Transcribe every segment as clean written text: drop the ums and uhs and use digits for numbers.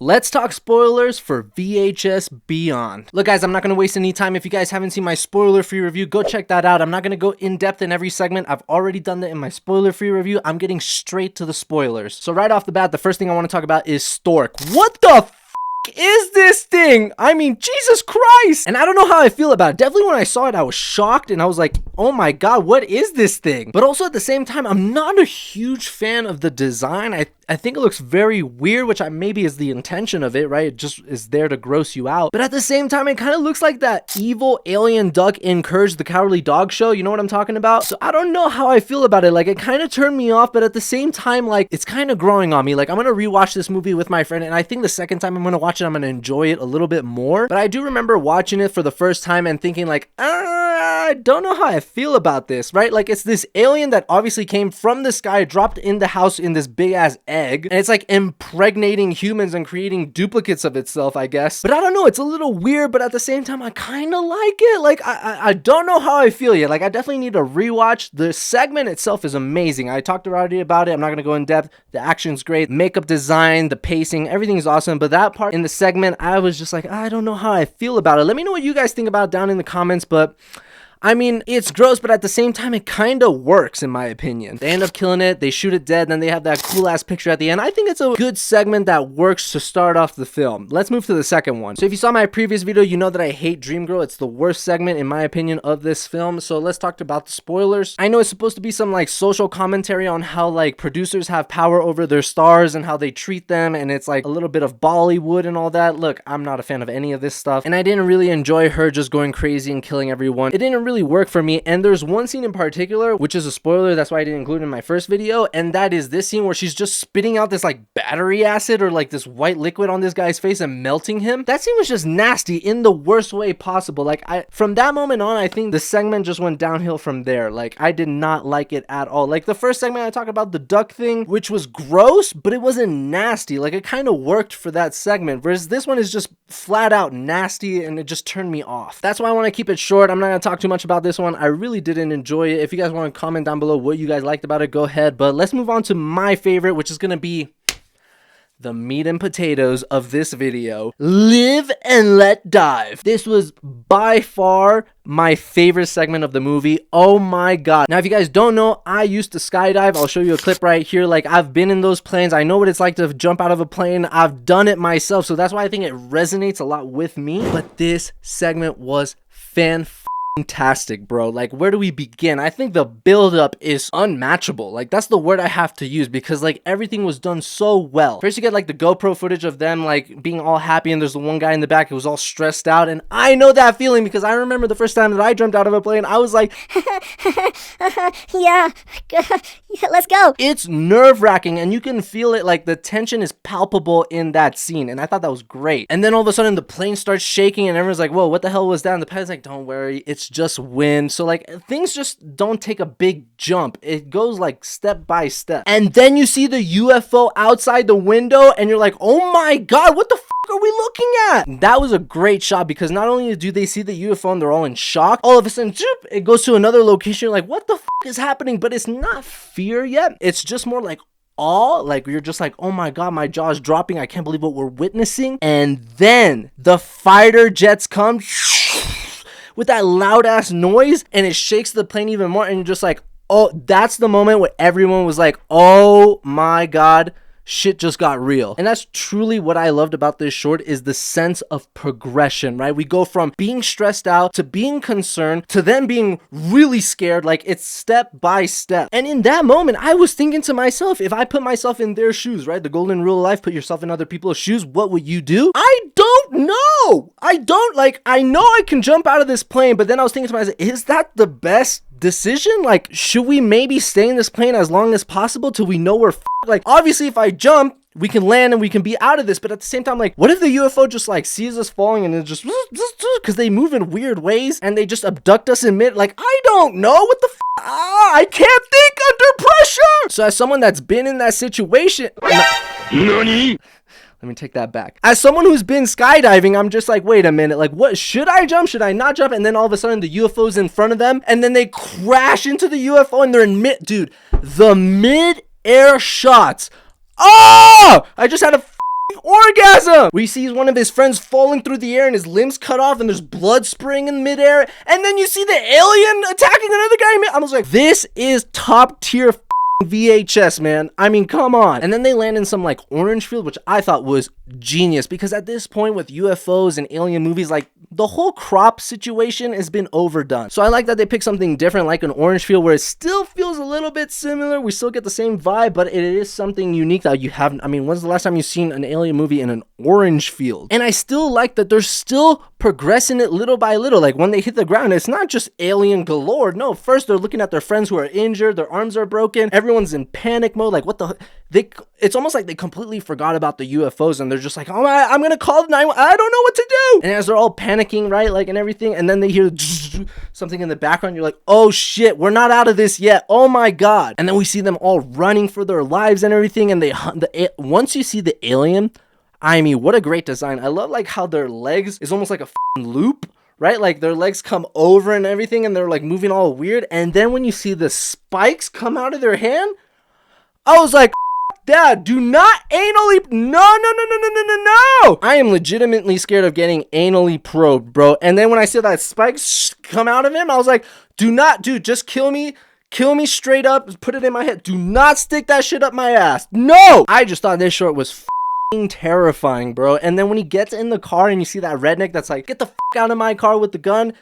let's talk spoilers for VHS Beyond. Look guys, I'm not gonna waste any time. If you guys haven't seen my spoiler-free review, go check that out. I'm not gonna go in depth in every segment. I've already done that in my spoiler-free review. I'm getting straight to the spoilers. So right off the bat, the first thing I want to talk about is Stork. What the is this thing? I mean, Jesus Christ! And I don't know how I feel about it. Definitely when I saw it, I was shocked and I was like, oh my god, what is this thing? But also at the same time, I'm not a huge fan of the design. I think it looks very weird, which maybe is the intention of it, right? It just is there to gross you out. But at the same time, it kind of looks like that evil alien duck in Courage the Cowardly Dog show. You know what I'm talking about? So I don't know how I feel about it. Like, it kind of turned me off, but at the same time, like, it's kind of growing on me. Like, I'm gonna rewatch this movie with my friend, and I think the second time I'm gonna watch it, I'm gonna enjoy it a little bit more. But I do remember watching it for the first time and thinking like, I don't know how I feel about this, right? Like, it's this alien that obviously came from the sky, dropped in the house in this big ass egg, and it's like impregnating humans and creating duplicates of itself, I guess. But I don't know, it's a little weird, but at the same time, I kind of like it. Like, I don't know how I feel yet. Like, I definitely need to rewatch. The segment itself is amazing. I talked already about it. I'm not gonna go in depth. The action's great, makeup design, the pacing, everything's awesome. But that part in the segment, I was just like, I don't know how I feel about it. Let me know what you guys think about it down in the comments. But I mean, it's gross, but at the same time, it kind of works in my opinion. They end up killing it, they shoot it dead, then they have that cool ass picture at the end. I think it's a good segment that works to start off the film. Let's move to the second one. So if you saw my previous video, you know that I hate Dream Girl. It's the worst segment in my opinion of this film. So let's talk about the spoilers. I know it's supposed to be some like social commentary on how like producers have power over their stars and how they treat them, and it's like a little bit of Bollywood and all that. Look, I'm not a fan of any of this stuff, and I didn't really enjoy her just going crazy and killing everyone. It didn't really work for me. And there's one scene in particular, which is a spoiler, that's why I didn't include it in my first video, and that is this scene where she's just spitting out this like battery acid or like this white liquid on this guy's face and melting him. That scene was just nasty in the worst way possible. Like, from that moment on, I think the segment just went downhill from there. Like, I did not like it at all. Like, the first segment I talked about, the duck thing, which was gross, but it wasn't nasty. Like, it kind of worked for that segment, whereas this one is just flat out nasty and it just turned me off. That's why I want to keep it short. I'm not going to talk too much about this one. I really didn't enjoy it. If you guys want to comment down below what you guys liked about it, go ahead. But let's move on to my favorite, which is going to be the meat and potatoes of this video. Live and Let Dive. This was by far my favorite segment of the movie. Oh my god. Now if you guys don't know, I used to skydive. I'll show you a clip right here. Like, I've been in those planes. I know what it's like to jump out of a plane. I've done it myself, so that's why I think it resonates a lot with me. But this segment was fantastic, bro. Like, where do we begin? I think the build-up is unmatchable. Like, that's the word I have to use, because like everything was done so well. First you get like the GoPro footage of them like being all happy, and there's the one guy in the back who was all stressed out, and I know that feeling because I remember the first time that I jumped out of a plane, I was like yeah, let's go. It's nerve-wracking, and you can feel it. Like, the tension is palpable in that scene, and I thought that was great. And then all of a sudden the plane starts shaking and everyone's like, whoa, what the hell was that? And the pilot's like, don't worry, it's just wind. So like, things just don't take a big jump. It goes like step by step. And then you see the UFO outside the window and you're like, oh my god, what the are we looking at? That was a great shot, because not only do they see the UFO and they're all in shock, all of a sudden it goes to another location. You're like, what the is happening? But it's not fear yet. It's just more like awe. Like, you're just like, oh my god, my jaw's dropping. I can't believe what we're witnessing. And then the fighter jets come with that loud ass noise, and it shakes the plane even more, and you're just like, oh, that's the moment where everyone was like, oh my god, shit just got real. And that's truly what I loved about this short, is the sense of progression, right? We go from being stressed out to being concerned to then being really scared. Like, it's step by step. And in that moment, I was thinking to myself, if I put myself in their shoes, right? The golden rule of life, put yourself in other people's shoes, what would you do? I don't know. I know I can jump out of this plane, but then I was thinking to myself, is that the best decision? Like, should we maybe stay in this plane as long as possible till we know we're like, obviously if I jump, we can land and we can be out of this, but at the same time, like, what if the UFO just like sees us falling and it just, because they move in weird ways and they just abduct us in mid, like, I don't know what the I can't think under pressure. So as someone that's been in that situation, NANI? Let me take that back. As someone who's been skydiving, I'm just like, wait a minute, like, what, should I jump? Should I not jump? And then all of a sudden the UFO's in front of them, and then they crash into the UFO and they're in dude, the mid-air shots. Oh, I just had a orgasm. We see one of his friends falling through the air and his limbs cut off and there's blood spraying in midair. And then you see the alien attacking another guy. I was like, this is top tier VHS, man. I mean, come on. And then they land in some like orange field, which I thought was genius, because at this point with UFOs and alien movies, like the whole crop situation has been overdone. So I like that they picked something different, like an orange field, where it still feels a little bit similar. We still get the same vibe, but it is something unique that you haven't. I mean, when's the last time you've seen an alien movie in an orange field? And I still like that they're still progressing it little by little. Like when they hit the ground, it's not just alien galore. No, first they're looking at their friends who are injured, their arms are broken, everyone's in panic mode. Like what the it's almost like they completely forgot about the UFOs and they're just like, oh, I'm gonna call 911. I don't know what to do. And as they're all panicking, right, like and everything, and then they hear something in the background, you're like, oh shit, we're not out of this yet. Oh my god. And then we see them all running for their lives and everything, and they once you see the alien, I mean, what a great design. I love like how their legs is almost like a loop, right? Like their legs come over and everything, and they're like moving all weird. And then when you see the spikes come out of their hand, I was like, Dad, do not anally. No. I am legitimately scared of getting anally probed, bro. And then when I see that spikes come out of him, I was like, dude, just kill me. Kill me straight up. Put it in my head. Do not stick that shit up my ass. No. I just thought this short was terrifying, bro. And then when he gets in the car and you see that redneck that's like, get the out of my car with the gun.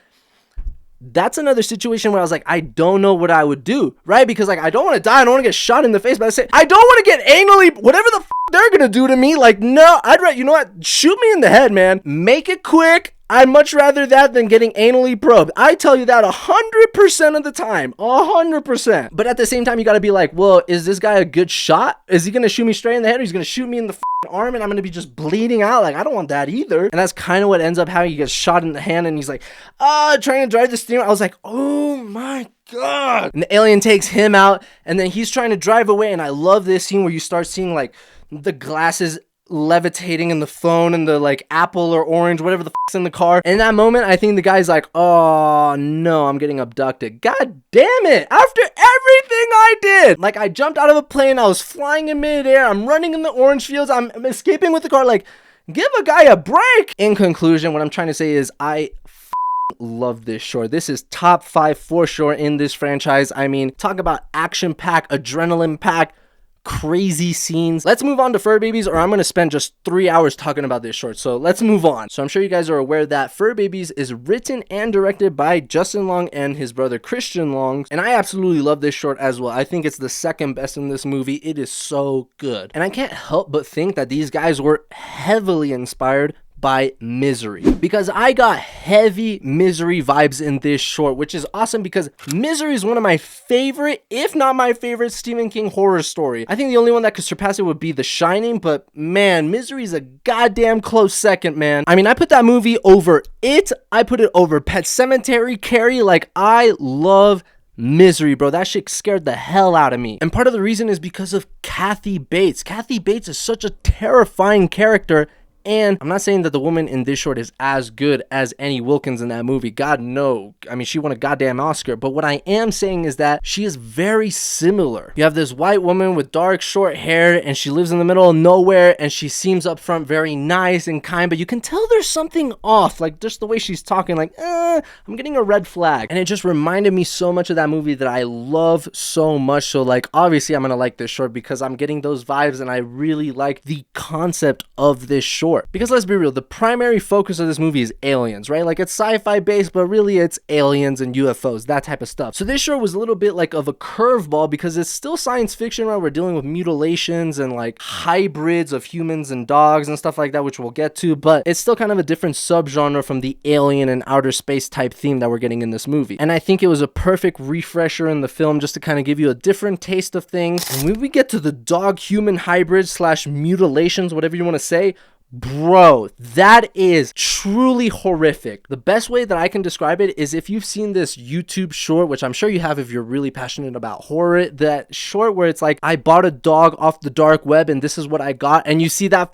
That's another situation where I was like, I don't know what I would do, right? Because like, I don't want to die. I don't want to get shot in the face, but I say, I don't want to get anally, whatever the they're going to do to me. Like, no, I'd rather, you know what? Shoot me in the head, man. Make it quick. I'd much rather that than getting anally probed. I tell you that 100% of the time, 100%. But at the same time, you got to be like, well, is this guy a good shot? Is he going to shoot me straight in the head, or he's going to shoot me in the arm and I'm going to be just bleeding out? Like, I don't want that either. And that's kind of what ends up happening. He gets shot in the hand and he's like, trying to drive the steering. I was like, oh my god. And the alien takes him out and then he's trying to drive away. And I love this scene where you start seeing like the glasses levitating in the phone and the like apple or orange, whatever the fuck's in the car. In that moment, I think the guy's like, oh no, I'm getting abducted. God damn it. After everything I did, like I jumped out of a plane, I was flying in midair, I'm running in the orange fields, I'm escaping with the car. Like, give a guy a break. In conclusion, what I'm trying to say is I love this short. This is top 5 for sure in this franchise. I mean, talk about action pack, adrenaline pack, crazy scenes. Let's move on to Fur Babies, or I'm going to spend just 3 hours talking about this short. So let's move on. So I'm sure you guys are aware that Fur Babies is written and directed by Justin Long and his brother Christian Long. And I absolutely love this short as well. I think it's the second best in this movie. It is so good. And I can't help but think that these guys were heavily inspired by Misery, because I got heavy Misery vibes in this short, which is awesome because Misery is one of my favorite, if not my favorite, Stephen King horror story. I think the only one that could surpass it would be The Shining, but man, Misery is a goddamn close second, man. I mean, I put that movie over It, I put it over Pet Sematary, Carrie. Like, I love Misery, bro. That shit scared the hell out of me. And part of the reason is because of Kathy Bates. Kathy Bates is such a terrifying character. And I'm not saying that the woman in this short is as good as Annie Wilkins in that movie. God, no. I mean, she won a goddamn Oscar. But what I am saying is that she is very similar. You have this white woman with dark, short hair, and she lives in the middle of nowhere, and she seems up front very nice and kind, but you can tell there's something off. Like, just the way she's talking, like, I'm getting a red flag. And it just reminded me so much of that movie that I love so much. So, like, obviously, I'm gonna like this short because I'm getting those vibes, and I really like the concept of this short. Because let's be real, the primary focus of this movie is aliens, right? Like, it's sci-fi based, but really it's aliens and UFOs, that type of stuff. So this short was a little bit like of a curveball because it's still science fiction, right? We're dealing with mutilations and like hybrids of humans and dogs and stuff like that, which we'll get to, but it's still kind of a different subgenre from the alien and outer space type theme that we're getting in this movie. And I think it was a perfect refresher in the film just to kind of give you a different taste of things. And when we get to the dog-human hybrids / mutilations, whatever you want to say, bro, that is truly horrific. The best way that I can describe it is if you've seen this YouTube short, which I'm sure you have if you're really passionate about horror, that short where it's like, I bought a dog off the dark web and this is what I got, and you see that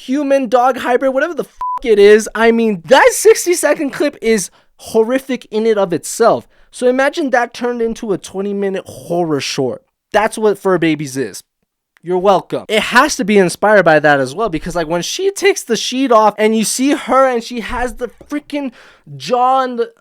human dog hybrid, whatever the it is. I mean, that 60-second clip is horrific in and of itself. So imagine that turned into a 20-minute horror short. That's what Fur Babies is. You're welcome. It has to be inspired by that as well, because like when she takes the sheet off and you see her and she has the freaking jaw and the...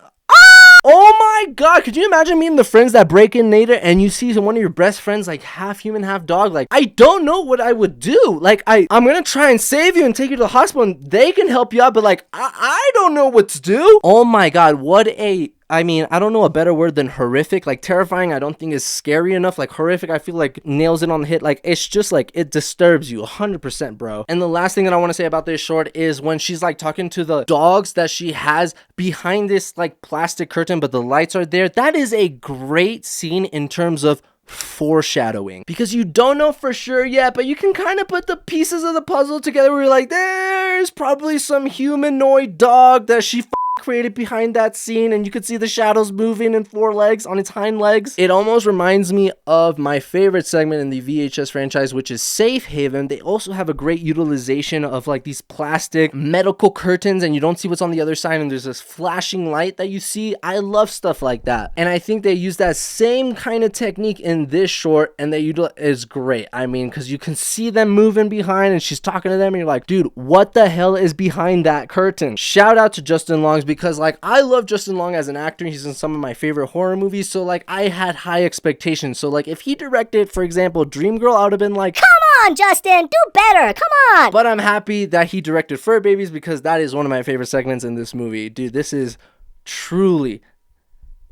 Oh my god, could you imagine meeting the friends that break in later and you see one of your best friends like half human, half dog? Like, I don't know what I would do. Like, I'm gonna try and save you and take you to the hospital and they can help you out, but like, I don't know what to do. Oh my god, what a... I mean, I don't know a better word than horrific. Like, terrifying, I don't think is scary enough. Like, horrific, I feel like nails it on the hit. Like, it's just like, it disturbs you 100%, bro. And the last thing that I want to say about this short is when she's like talking to the dogs that she has behind this like plastic curtain, but the lights are there. That is a great scene in terms of foreshadowing, because you don't know for sure yet, but you can kind of put the pieces of the puzzle together where you're like, there's probably some humanoid dog that she created behind that scene, and you could see the shadows moving in 4 legs on its hind legs. It almost reminds me of my favorite segment in the VHS franchise, which is Safe Haven. They also have a great utilization of like these plastic medical curtains, and you don't see what's on the other side, and there's this flashing light that you see. I love stuff like that, and I think they use that same kind of technique in this short, and they is great. I mean, because you can see them moving behind, and she's talking to them, and you're like, dude, what the hell is behind that curtain? Shout out to Justin Long, because like I love Justin Long as an actor. He's in some of my favorite horror movies, so like I had high expectations. So like if he directed, for example, Dreamgirl, I would have been like, come on Justin, do better, come on. But I'm happy that he directed Fur Babies, because that is one of my favorite segments in this movie. Dude, this is truly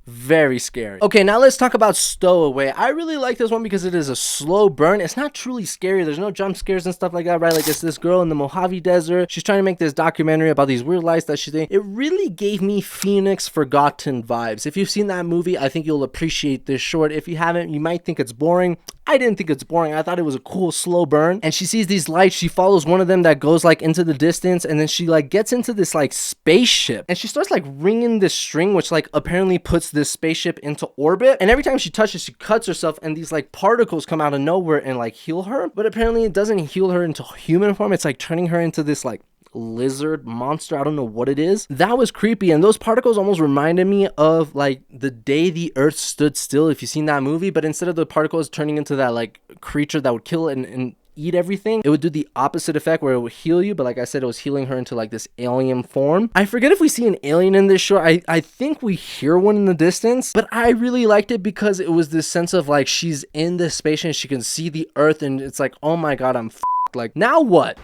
very scary. Okay, now let's talk about Stowaway. I really like this one because it is a slow burn. It's not truly scary. There's no jump scares and stuff like that, right? Like, it's this girl in the Mojave Desert. She's trying to make this documentary about these weird lights that she's doing. It really gave me Phoenix Forgotten vibes. If you've seen that movie, I think you'll appreciate this short. If you haven't, you might think it's boring. I didn't think it's boring. I thought it was a cool slow burn. And she sees these lights. She follows one of them that goes like into the distance, and then she like gets into this like spaceship, and she starts like ringing this string, which like apparently puts this spaceship into orbit. And every time she touches, she cuts herself, and these like particles come out of nowhere and like heal her. But apparently it doesn't heal her into human form. It's like turning her into this like lizard monster. I don't know what it is. That was creepy, and those particles almost reminded me of like The Day the Earth Stood Still, if you've seen that movie. But instead of the particles turning into that like creature that would kill and eat everything, it would do the opposite effect where it would heal you. But like I said, it was healing her into like this alien form. I forget if we see an alien in this short. I think we hear one in the distance, but I really liked it because it was this sense of like she's in this space and she can see the earth, and it's like, oh my god, I'm like, now what?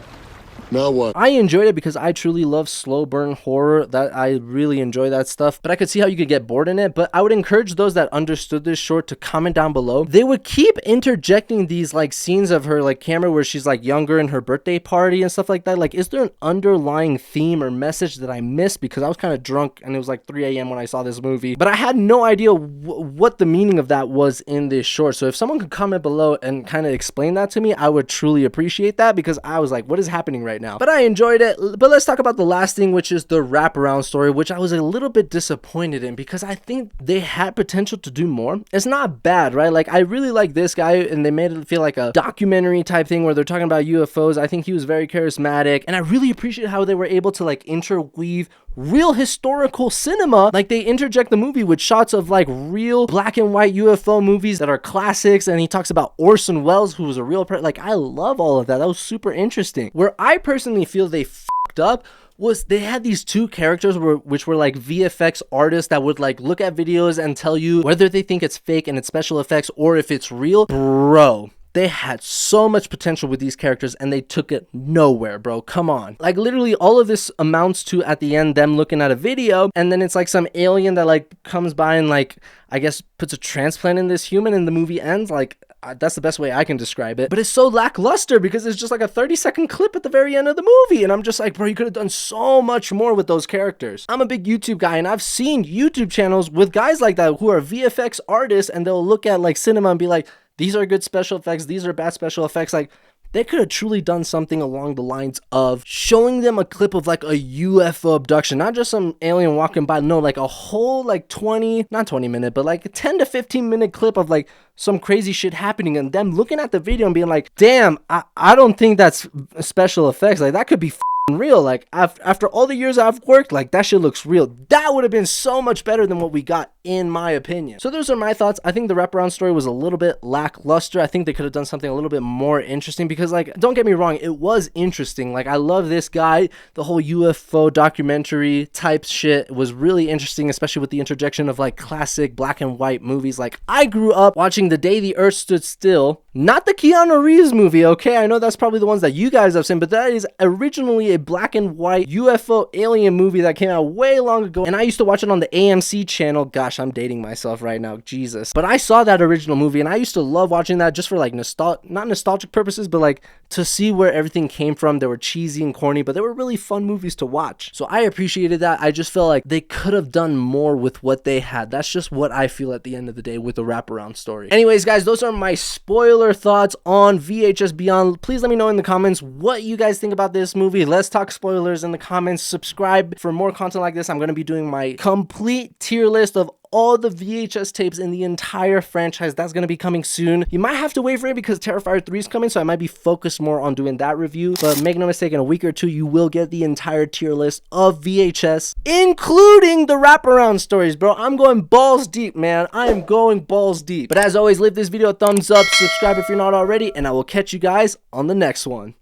Now what? I enjoyed it because I truly love slow burn horror. That I really enjoy that stuff, but I could see how you could get bored in it. But I would encourage those that understood this short to comment down below. They would keep interjecting these like scenes of her like camera where she's like younger in her birthday party and stuff like that. Like, is there an underlying theme or message that I missed? Because I was kind of drunk and it was like 3 a.m. when I saw this movie, but I had no idea what the meaning of that was in this short. So if someone could comment below and kind of explain that to me, I would truly appreciate that, because I was like, what is happening right now? But I enjoyed it. But let's talk about the last thing, which is the wraparound story, which I was a little bit disappointed in because I think they had potential to do more. It's not bad, right? Like, I really like this guy, and they made it feel like a documentary type thing where they're talking about UFOs. I think he was very charismatic, and I really appreciate how they were able to like interweave real historical cinema. Like, they interject the movie with shots of like real black and white UFO movies that are classics, and he talks about Orson Welles, who was a real person. Like, I love all of that. That was super interesting. Where I personally feel they fucked up was they had these two characters which were like VFX artists that would like look at videos and tell you whether they think it's fake and it's special effects or if it's real. Bro, they had so much potential with these characters and they took it nowhere, bro. Come on. Like, literally all of this amounts to, at the end, them looking at a video, and then it's like some alien that like comes by and like, I guess, puts a transplant in this human, and the movie ends. Like, that's the best way I can describe it. But it's so lackluster because it's just like a 30-second clip at the very end of the movie, and I'm just like, bro, you could have done so much more with those characters. I'm a big YouTube guy, and I've seen YouTube channels with guys like that who are VFX artists, and they'll look at like cinema and be like, these are good special effects, these are bad special effects. Like, they could have truly done something along the lines of showing them a clip of like a UFO abduction, not just some alien walking by. No, like a whole like 20-minute, but like a 10 to 15-minute clip of like some crazy shit happening, and them looking at the video and being like, damn, I don't think that's special effects. Like, that could be real. Like after all the years I've worked, like that shit looks real. That would have been so much better than what we got, in my opinion. So those are my thoughts. I think the wraparound story was a little bit lackluster. I think they could have done something a little bit more interesting, because like, don't get me wrong, it was interesting. Like, I love this guy. The whole UFO documentary type shit was really interesting, especially with the interjection of like classic black and white movies. Like, I grew up watching The Day the Earth Stood Still, not the Keanu Reeves movie, okay? I know that's probably the ones that you guys have seen, but that is originally a black and white UFO alien movie that came out way long ago, and I used to watch it on the AMC channel. Gosh, I'm dating myself right now, Jesus. But I saw that original movie, and I used to love watching that just for like not nostalgic purposes, but like to see where everything came from. They were cheesy and corny, but they were really fun movies to watch. So I appreciated that. I just felt like they could have done more with what they had. That's just what I feel at the end of the day with the wraparound story. Anyways, guys, those are my spoiler thoughts on VHS Beyond. Please let me know in the comments what you guys think about this movie. Let's talk spoilers in the comments. Subscribe for more content like this. I'm going to be doing my complete tier list of all the VHS tapes in the entire franchise. That's going to be coming soon. You might have to wait for it because Terrifier 3 is coming, so I might be focused more on doing that review. But make no mistake, in a week or two, you will get the entire tier list of VHS, including the wraparound stories, bro. I'm going balls deep, man. I am going balls deep. But as always, leave this video a thumbs up, subscribe if you're not already, and I will catch you guys on the next one.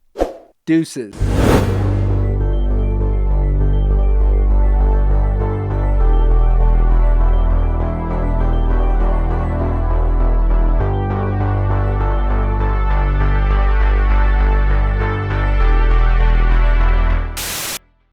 Deuces.